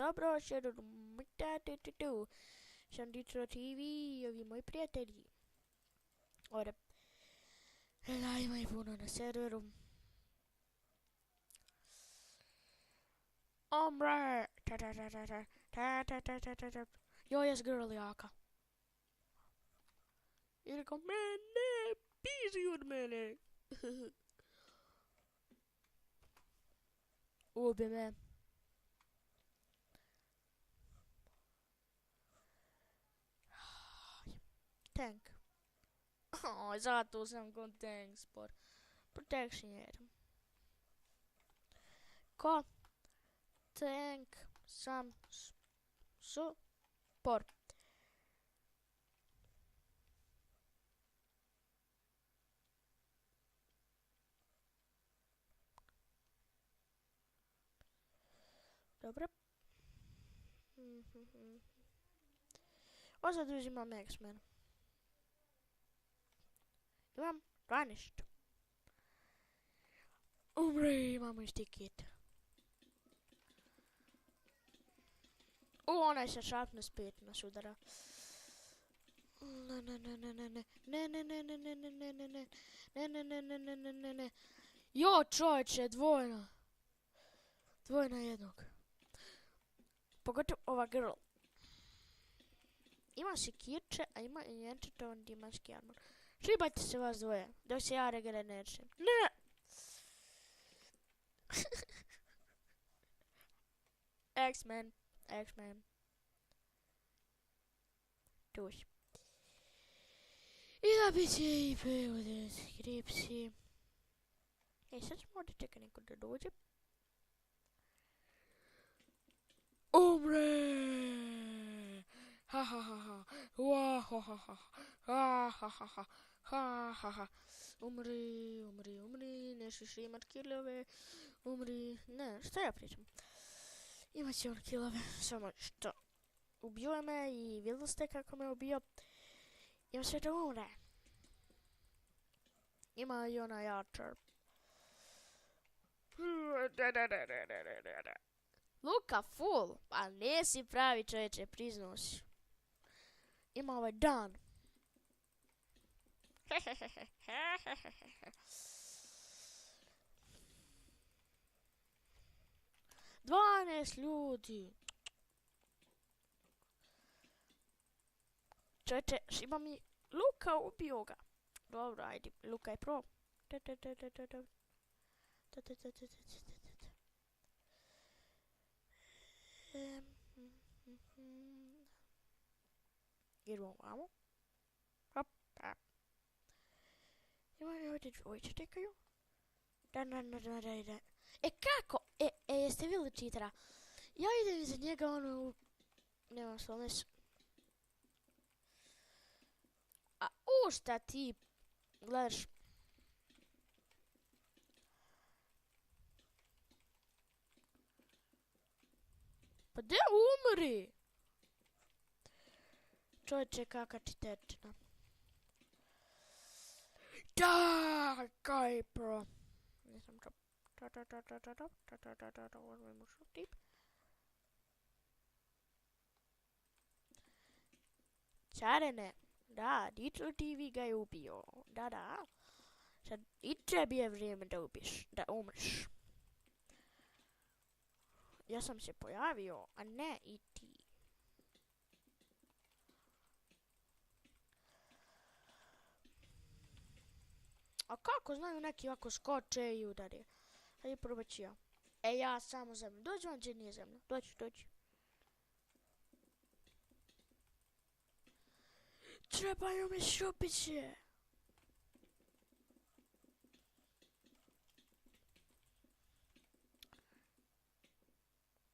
dobro, sam Ditro TV i ovi moji prijatelji. Ora, ima i puno na serveru. Ombre! Jo, jes girl jaka. I rekao, mene, pizi od mene. Ubi me. Tank. Oh, zato sam kod tank sport. Protection jedem. Ko? Tank sam sport. Dobro. O sad uzimam X-Men. Imam 12. Umri, imamo isti kit. Onaj sa sharpness 5 nas udara. Ne. Jo, čovječe, dvojna. Dvojna jednog. Pogotovo ova girl. Ima sekirče, a ima i enčetovan dimanski armor. Šibajte se vas dvoje, dok se ja regenerišem. Ne! X-Men. Tuš. I da bi će i POD skripsi. Sad ćemo ovdje čekati neko da dođe. Umre! Ha ha ha ha. Wa ha ha ha. Ha ha ha ha. Ha ha ha. Umri. Nećeš imat killove. Umri. Ne, šta ja pričam? Imat će on killove. Samo što ubio je me i vidjeli ste kako me ubio. Ima sve da umre. Ima i ona jačar. Luka full, a nisi pravi čovječe, priznao si. Ima ovaj dan. 12 ljudi. Čovječe, ima mi Luka, ubio ga. Dobro, ajde, Luka je pro. Idemo vamo. Hop. Ima mi ovdje dvojice čekaju. Da. E kako? Jeste vidjeli cheatera? Ja idem iza njega, ono... Nemam slomes. A šta ti gledaš? Pa de umri? Čovječe, kaka čiterčina. Da, kaj pro. Nisam čop. Uzmemo šutip. Čarene. Da, Ditro TV ga je ubio. Da. Sad i tebi je vrijeme da umreš. Ja sam se pojavio, a ne i ti. A kako znaju neki ovako skoče i udari? Hajde probat ću ja. Ja samo zemlju. Dođi on gdje nije zemlja. Dođi. Trebaju mi šupiće.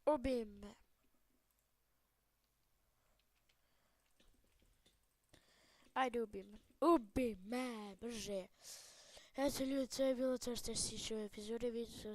Ubi me. Ajde, ubi me, brže. Eto ljudi, to je bilo to što se tiče ove epizode. Vidite se